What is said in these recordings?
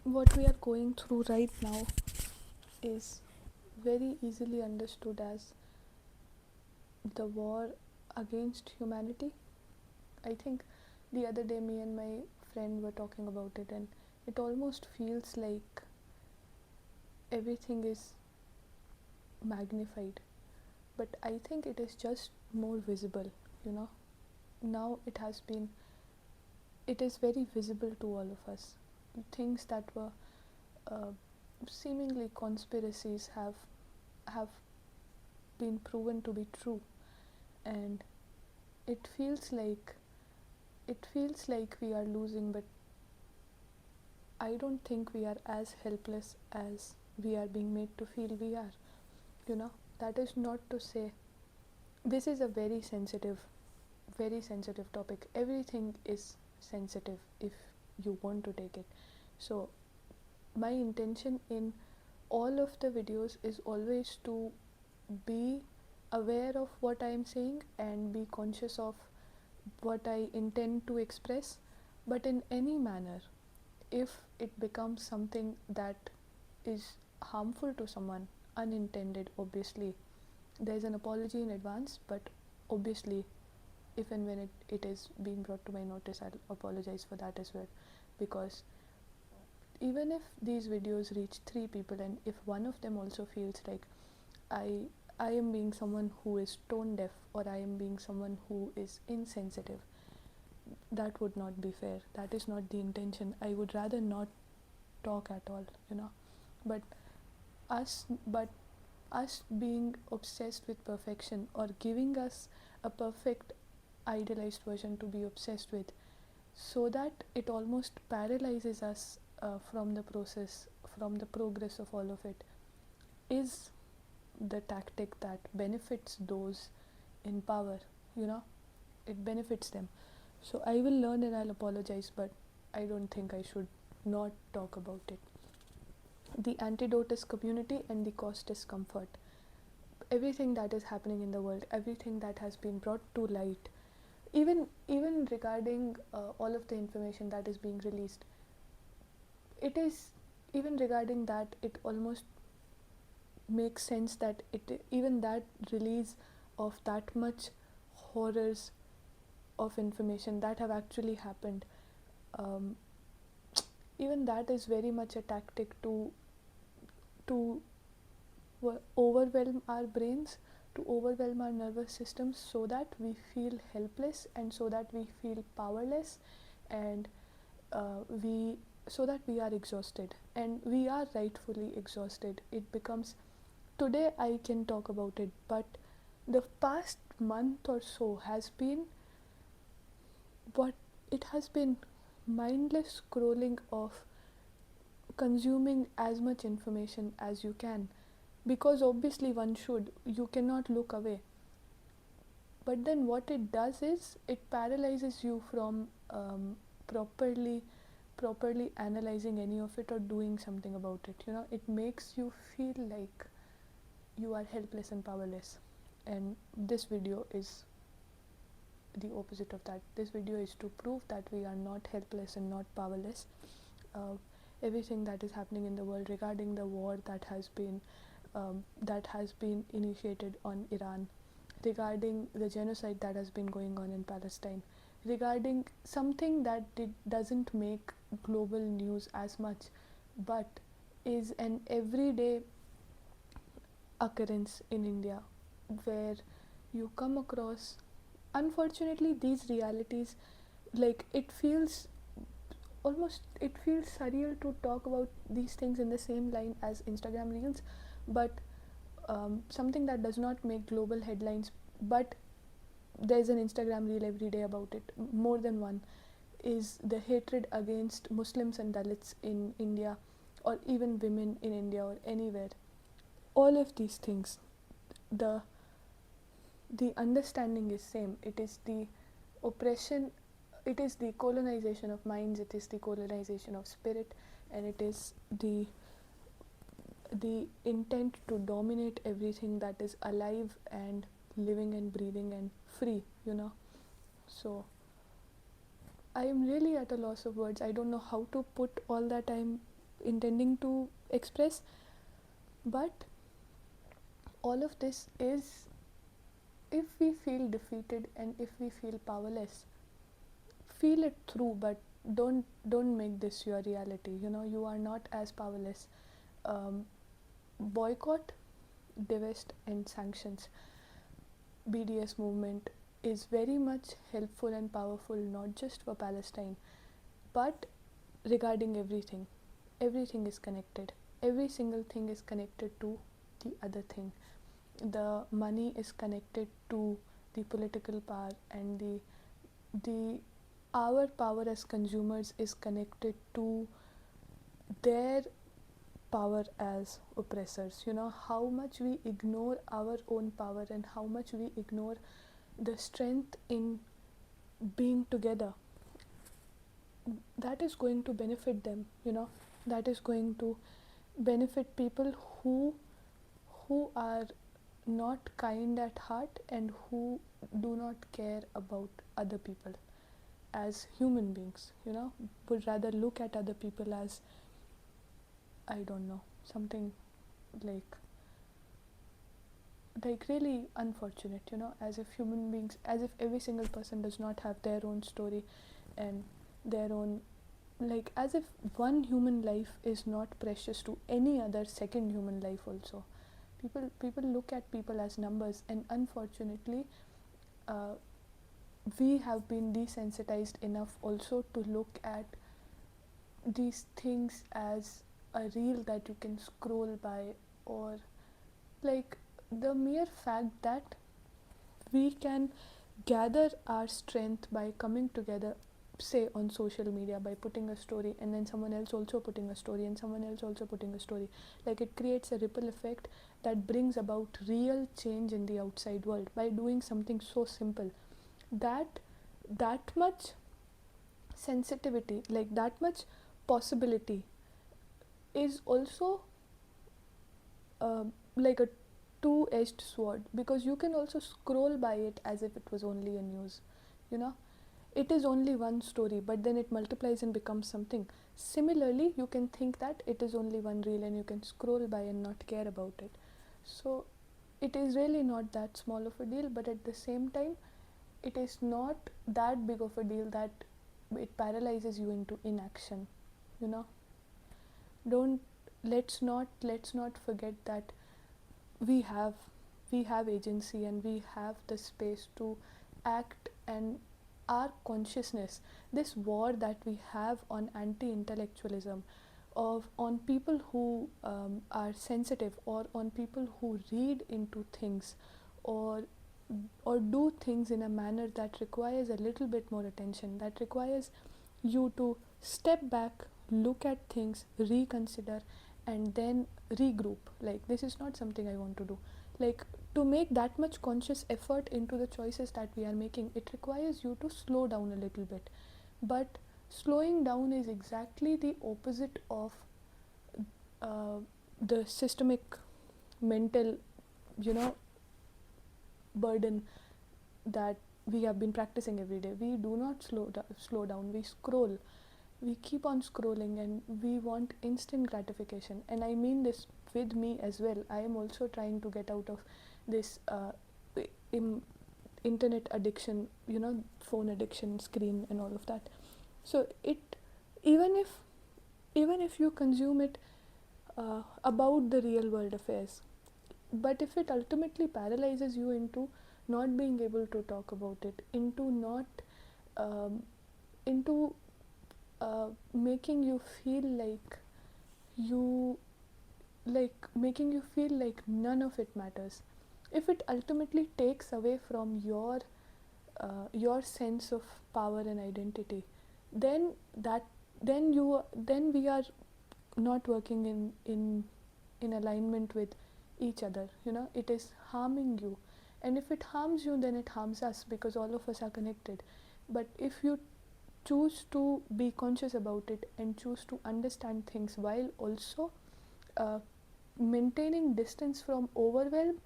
what we are going through right now is very easily understood as the war against humanity. I think the other day me and my friend were talking about it, and it almost feels like everything is magnified, but I think it is just more visible, you know. Now it is very visible to all of us. Things that were uh, seemingly conspiracies have been proven to be true, and it feels like we are losing, but I don't think we are as helpless as we are being made to feel we are. You know, that is not to say this is a very sensitive topic. Everything is sensitive if you want to take it. So, my intention in all of the videos is always to be aware of what I am saying and be conscious of what I intend to express, but in any manner, if it becomes something that is harmful to someone, unintended, obviously, there is an apology in advance, but obviously, if and when it is being brought to my notice, I'll apologize for that as well, because even if these videos reach 3 people and if one of them also feels like I I am being someone who is tone deaf, or I am being someone who is insensitive, that would not be fair. That is not the intention. I would rather not talk at all, you know. But but us being obsessed with perfection, or giving us a perfect idealized version to be obsessed with, so that it almost paralyzes us from the process, from the progress of all of it, is the tactic that benefits those in power, you know. It benefits them. So I will learn and I'll apologize, but I don't think I should not talk about it. The antidote is community and the cost is comfort. Everything that is happening in the world, everything that has been brought to light, even regarding all of the information that is being released, it is, even regarding that, it almost makes sense that even that release of that much horrors of information that have actually happened, um, even that is very much a tactic to overwhelm our brains, to overwhelm our nervous systems, so that we feel helpless and so that we feel powerless, and we so that we are exhausted, and we are rightfully exhausted. It becomes, today I can talk about it, but the past month or so has been what it has been, mindless scrolling of consuming as much information as you can, because obviously one should, you cannot look away, but then what it does is it paralyzes you from properly analyzing any of it or doing something about it, you know. It makes you feel like you are helpless and powerless, and this video is the opposite of that. This video is to prove that we are not helpless and not powerless. uh, Everything that is happening in the world regarding the war that has been initiated on Iran, regarding the genocide that has been going on in Palestine, regarding something that doesn't make global news as much, but is an everyday occurrence in India, where you come across, unfortunately, these realities, like it feels surreal to talk about these things in the same line as Instagram reels, but something that does not make global headlines, but there's an Instagram reel every day about it, more than one, is the hatred against Muslims and Dalits in India, or even women in India or anywhere. All of these things, the understanding is same. It is the oppression, it is the colonization of minds, it is the colonization of spirit, and it is the intent to dominate everything that is alive and living and breathing and free, you know. So I am really at a loss of words. I don't know how to put all that I'm intending to express. But all of this is, if we feel defeated and if we feel powerless, feel it through, but don't make this your reality. You are not as powerless. Boycott, divest, and sanctions. BDS movement is very much helpful and powerful, not just for Palestine, but regarding everything. Everything is connected. Every single thing is connected to the other thing. The money is connected to the political power, and the our power as consumers is connected to their power as oppressors. How much we ignore our own power and how much we ignore the strength in being together, that is going to benefit them. That is going to benefit people who are not kind at heart and who do not care about other people as human beings. Would rather look at other people as, I don't know, something like really unfortunate. As if human beings, as if every single person does not have their own story and their own, like, as if one human life is not precious to any other second human life also. People look at people as numbers, and unfortunately we have been desensitized enough also to look at these things as a reel that you can scroll by, or like the mere fact that we can gather our strength by coming together, say on social media, by putting a story and then someone else also putting a story and someone else also putting a story. Like, it creates a ripple effect that brings about real change in the outside world by doing something so simple. That much sensitivity, like that much possibility, is also like a two-edged sword, because you can also scroll by it as if it was only a news. It is only one story, but then it multiplies and becomes something. Similarly, you can think that it is only one reel and you can scroll by and not care about it. So it is really not that small of a deal, but at the same time it is not that big of a deal that it paralyzes you into inaction. Don't let's not forget that we have agency and we have the space to act. And our consciousness, this war that we have on anti-intellectualism, on people who are sensitive, or on people who read into things, or do things in a manner that requires a little bit more attention, that requires you to step back, look at things, reconsider, and then regroup. Like, this is not something I want to do. Like, to make that much conscious effort into the choices that we are making, it requires you to slow down a little bit. But slowing down is exactly the opposite of the systemic mental burden that we have been practicing every day. We do not slow down. We scroll. We keep on scrolling, and we want instant gratification. And I mean this with me as well. I am also trying to get out of this internet addiction, phone addiction, screen, and all of that. So it, even if you consume it about the real world affairs, but if it ultimately paralyzes you into not being able to talk about it, into not into making you feel like none of it matters, if it ultimately takes away from your sense of power and identity, then we are not working in alignment with each other. It is harming you, and if it harms you, then it harms us, because all of us are connected. But if you choose to be conscious about it and choose to understand things while also maintaining distance from overwhelm,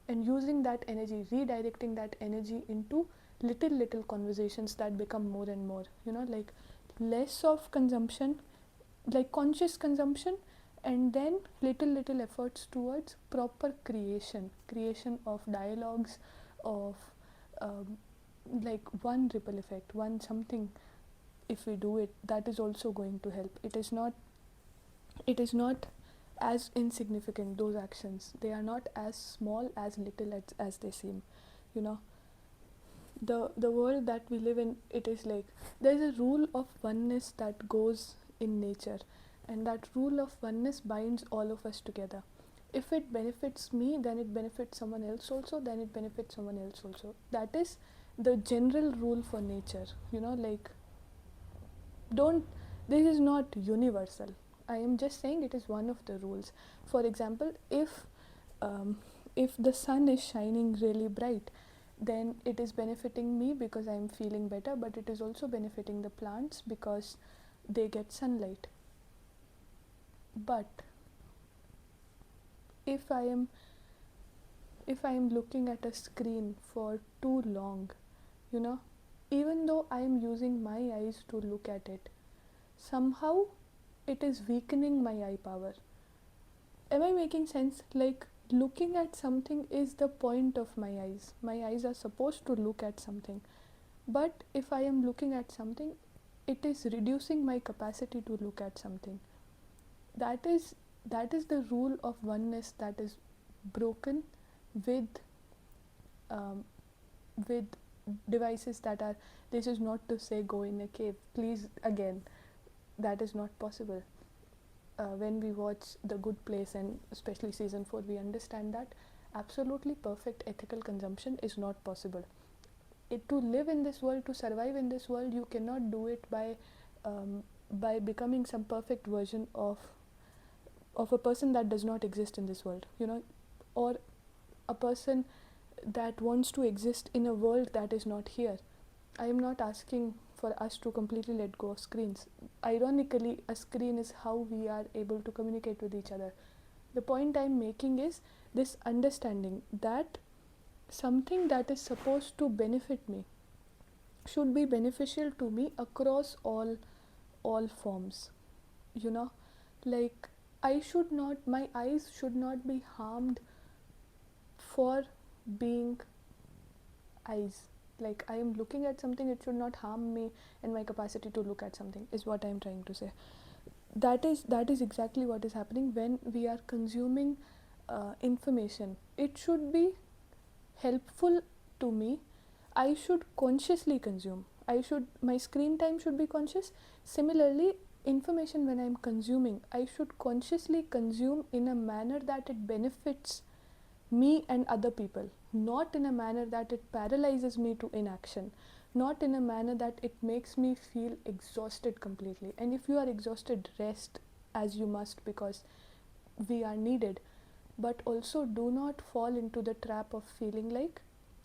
and using that energy, redirecting that energy into little conversations that become more and more, like less of consumption like conscious consumption, and then little efforts towards proper creation of dialogues, of um, like one ripple effect, one something. If we do it, that is also going to help. It is not as insignificant, those actions. They are not as small, as little as they seem, you know. The world that we live in, it is like there's a rule of oneness that goes in nature, and that rule of oneness binds all of us together. If it benefits me, then it benefits someone else also, then it benefits someone else also. That is the general rule for nature, you know. Like, don't, this is not universal. I am just saying it is one of the rules. For example, um, if the sun is shining really bright, then it is benefiting me because I am feeling better, but it is also benefiting the plants because they get sunlight. But if I am looking at a screen for too long, you know, even though I am using my eyes to look at it, somehow it is weakening my eye power. Am I making sense? Like, looking at something is the point of my eyes. My eyes are supposed to look at something. But if I am looking at something, it is reducing my capacity to look at something. That is the rule of oneness that is broken with with devices that are. This is not to say go in a cave. Please, again, that is not possible. When we watch The Good Place, and especially season 4, we understand that absolutely perfect ethical consumption is not possible. To live in this world, to survive in this world, you cannot do it by becoming some perfect version of a person that does not exist in this world, you know, or a person that wants to exist in a world that is not here. I am not asking for us to completely let go of screens. Ironically, a screen is how we are able to communicate with each other. The point I'm making is this understanding that something that is supposed to benefit me should be beneficial to me across all forms, you know. Like, my eyes should not be harmed for being eyes. Like, I am looking at something, it should not harm me and my capacity to look at something, is what I am trying to say. That is exactly what is happening when we are consuming information. It should be helpful to me. I should consciously consume. My screen time should be conscious. Similarly, information, when I'm consuming, I should consciously consume in a manner that it benefits me and other people, not in a manner that it paralyzes me to inaction, not in a manner that it makes me feel exhausted completely. And if you are exhausted, rest, as you must, because we are needed. But also, do not fall into the trap of feeling like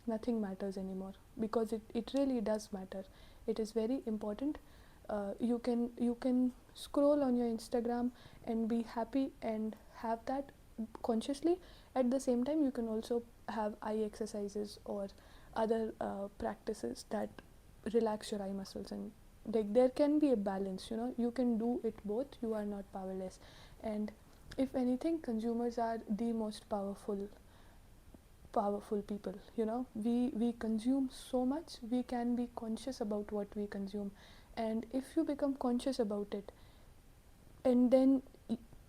nothing matters anymore, because it really does matter. It is very important. You can scroll on your Instagram and be happy and have that consciously. At the same time, you can also have eye exercises or other practices that relax your eye muscles, and like, there can be a balance, you know. You can do it both. You are not powerless. And if anything, consumers are the most powerful people, you know. We consume so much. We can be conscious about what we consume, and if you become conscious about it, and then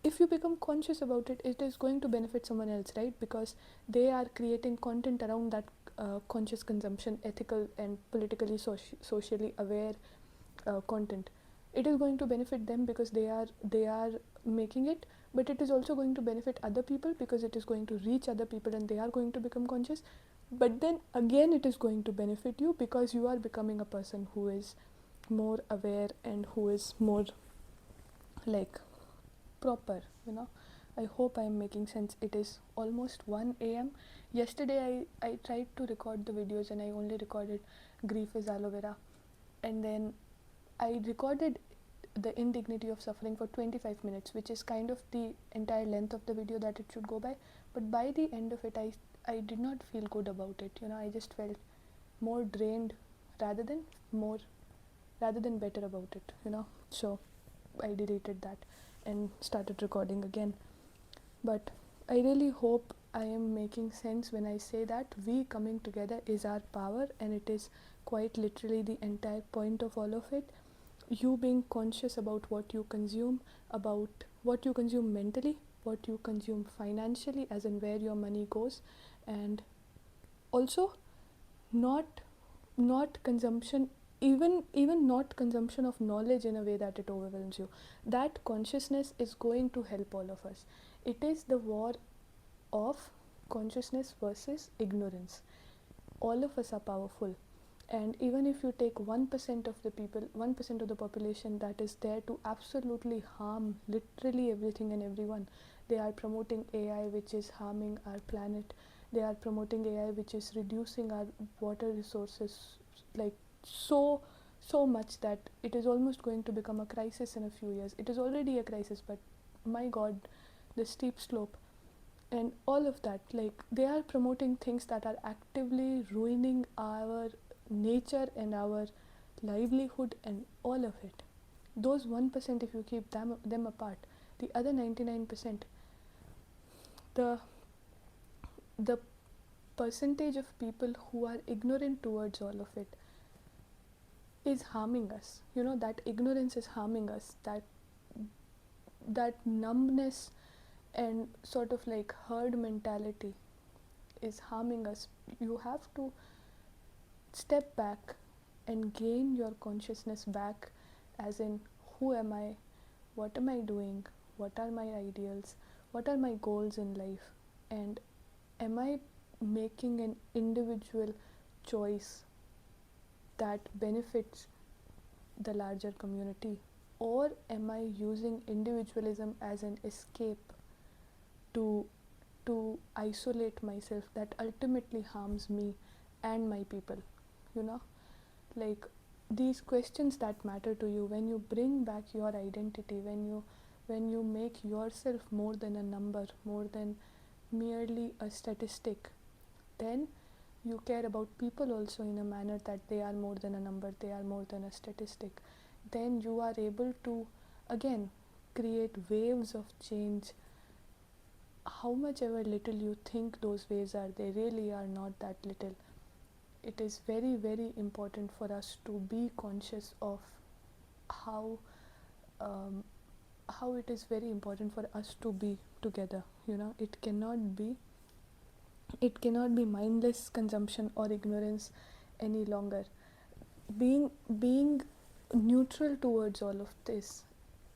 if you become conscious about it, it is going to benefit someone else, right? Because they are creating content around that conscious consumption, ethical and politically socially aware content. It is going to benefit them because they are making it, but it is also going to benefit other people because it is going to reach other people and they are going to become conscious. But then again, it is going to benefit you because you are becoming a person who is more aware and who is more like proper, you know. I hope I am making sense. It is almost 1 a.m. Yesterday I tried to record the videos and I only recorded grief is aloe vera, and then I recorded the indignity of suffering for 25 minutes, which is kind of the entire length of the video that it should go by. But by the end of it, I did not feel good about it, you know. I just felt more drained rather than better about it, you know. So I deleted that and started recording again. But I really hope I am making sense when I say that we coming together is our power, and it is quite literally the entire point of all of it. You being conscious about what you consume, about what you consume mentally, what you consume financially, as in where your money goes, and also not consumption, even not consumption of knowledge in a way that it overwhelms you. That consciousness is going to help all of us. It is the war of consciousness versus ignorance. All of us are powerful, and even if you take 1% of the people, 1% of the population that is there to absolutely harm literally everything and everyone, they are promoting AI which is harming our planet. They are promoting AI which is reducing our water resources like so much that it is almost going to become a crisis in a few years. It is already a crisis, but my god, the steep slope and all of that, like they are promoting things that are actively ruining our nature and our livelihood and all of it. Those 1%, if you keep them apart, the other 99%, the the percentage of people who are ignorant towards all of it is harming us. That ignorance is harming us. That numbness and sort of like herd mentality is harming us. You have to step back and gain your consciousness back, as in, who am I, what am I doing, what are my ideals, what are my goals in life, and am I making an individual choice that benefits the larger community, or am I using individualism as an escape to isolate myself, that ultimately harms me and my people? Like these questions that matter to you, when you bring back your identity, when you make yourself more than a number, more than merely a statistic, then you care about people also in a manner that they are more than a number, they are more than a statistic. Then you are able to again create waves of change. How much ever little you think those waves are, they really are not that little. It is very, very important for us to be conscious of how it is very important for us to be together. It cannot be mindless consumption or ignorance any longer. Being neutral towards all of this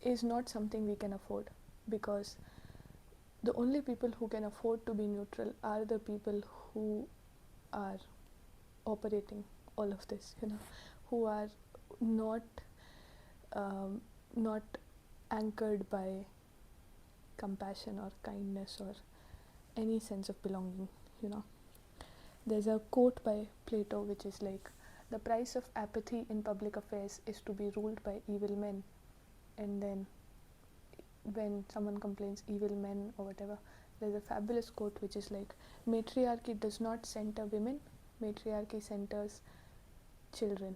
is not something we can afford, because the only people who can afford to be neutral are the people who are operating all of this, who are not not anchored by compassion or kindness or any sense of belonging. There's a quote by Plato which is like, the price of apathy in public affairs is to be ruled by evil men. And then when someone complains evil men or whatever, there's a fabulous quote which is like, matriarchy does not center women, matriarchy centers children.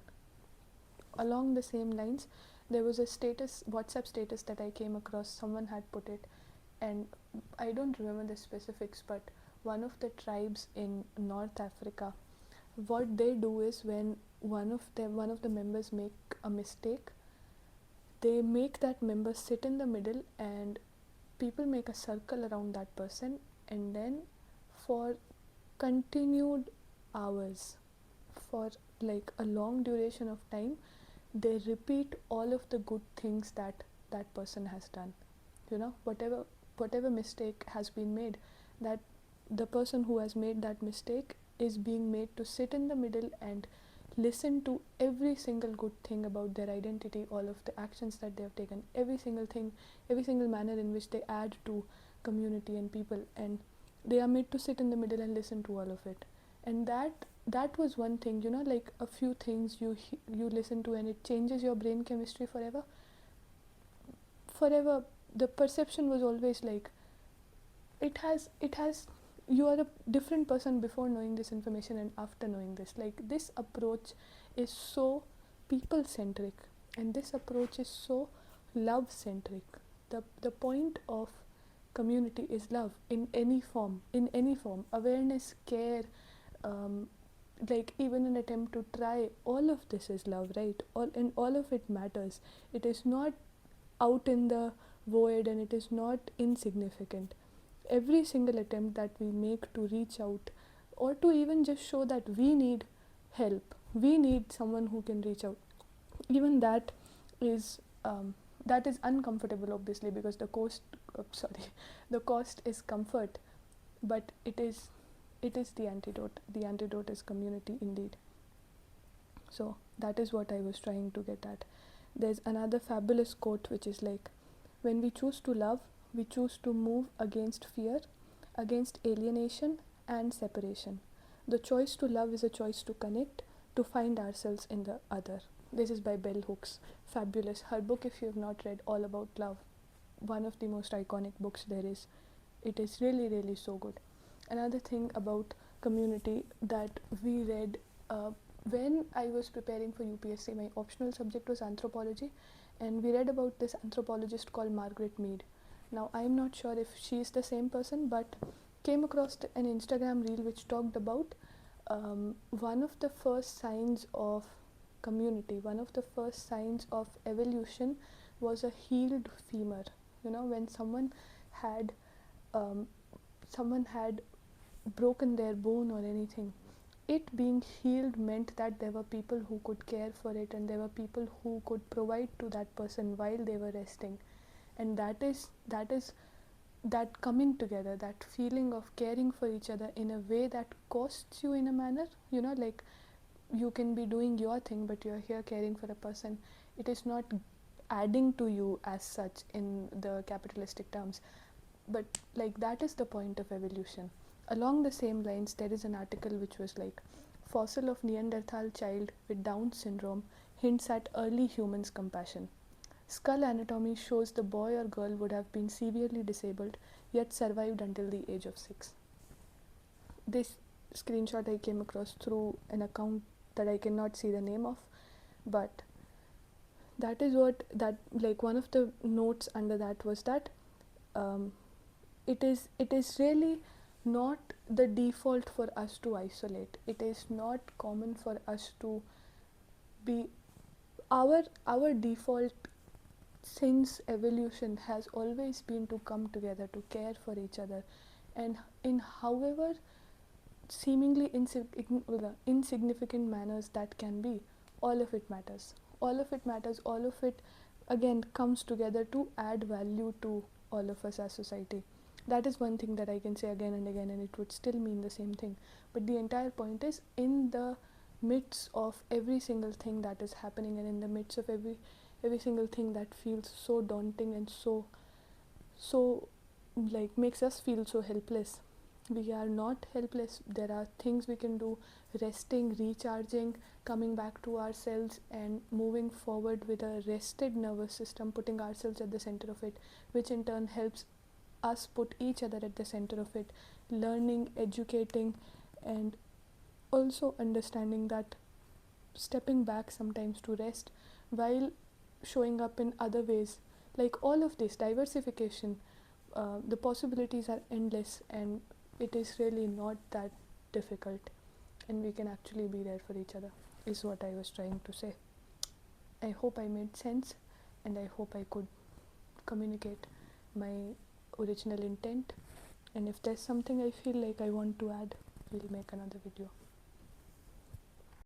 Along the same lines, there was a WhatsApp status that I came across. Someone had put it, and I don't remember the specifics, but one of the tribes in North Africa, what they do is, when one of the members make a mistake, they make that member sit in the middle and people make a circle around that person, and then for continued hours, for like a long duration of time, they repeat all of the good things that person has done. Whatever mistake has been made, that the person who has made that mistake is being made to sit in the middle and listen to every single good thing about their identity, all of the actions that they have taken, every single thing, every single manner in which they add to community and people, and they are made to sit in the middle and listen to all of it. And that was one thing, like a few things you listen to and it changes your brain chemistry forever. The perception was always like, it has you are a different person before knowing this information and after knowing this. Like, this approach is so people centric, and this approach is so love centric. The point of community is love in any form, awareness, care, um, like even an attempt to try. All of this is love, right? All of it matters. It is not out in the void, and it is not insignificant. Every single attempt that we make to reach out, or to even just show that we need help, we need someone who can reach out, even is that is uncomfortable, obviously, because the cost is comfort, but it is the antidote. The antidote is community indeed. So that is what I was trying to get at. There's another fabulous quote which is like, when we choose to love, we choose to move against fear, against alienation and separation. The choice to love is a choice to connect, to find ourselves in the other. This is by Bell Hooks. Fabulous. Her book, if you have not read, All About Love, one of the most iconic books there is. It is really, really so good. Another thing about community that we read, when I was preparing for UPSC, my optional subject was anthropology, and we read about this anthropologist called Margaret Mead. Now, I am not sure if she is the same person, but came across an Instagram reel which talked about one of the first signs of community, one of the first signs of evolution was a healed femur. When someone had broken their bone or anything, it being healed meant that there were people who could care for it, and there were people who could provide to that person while they were resting. And that coming together, that feeling of caring for each other in a way that costs you in a manner, like you can be doing your thing, but you're here caring for a person. It is not adding to you as such in the capitalistic terms, but like that is the point of evolution. Along the same lines, there is an article which was like, fossil of Neanderthal child with Down syndrome hints at early humans' compassion. Skull anatomy shows the boy or girl would have been severely disabled, yet survived until the age of 6. This screenshot I came across through an account that I cannot see the name of, but that is what that, like, one of the notes under that was that it is really not the default for us to isolate. It is not common for us to be our default since evolution has always been to come together, to care for each other, and in however seemingly insignificant manners that can be. All of it matters. All of it again comes together to add value to all of us as society. That is one thing that I can say again and again, and it would still mean the same thing. But the entire point is, in the midst of every single thing that is happening, and in the midst of every single thing that feels so daunting and so like makes us feel so helpless, we are not helpless. There are things we can do: resting, recharging, coming back to ourselves, and moving forward with a rested nervous system, putting ourselves at the center of it, which in turn helps us put each other at the center of it, learning, educating, and also understanding that stepping back sometimes to rest while showing up in other ways. Like all of this diversification, the possibilities are endless, and it is really not that difficult, and we can actually be there for each other, is what I was trying to say. I hope I made sense, and I hope I could communicate my original intent, and if there's something I feel like I want to add, we'll make another video.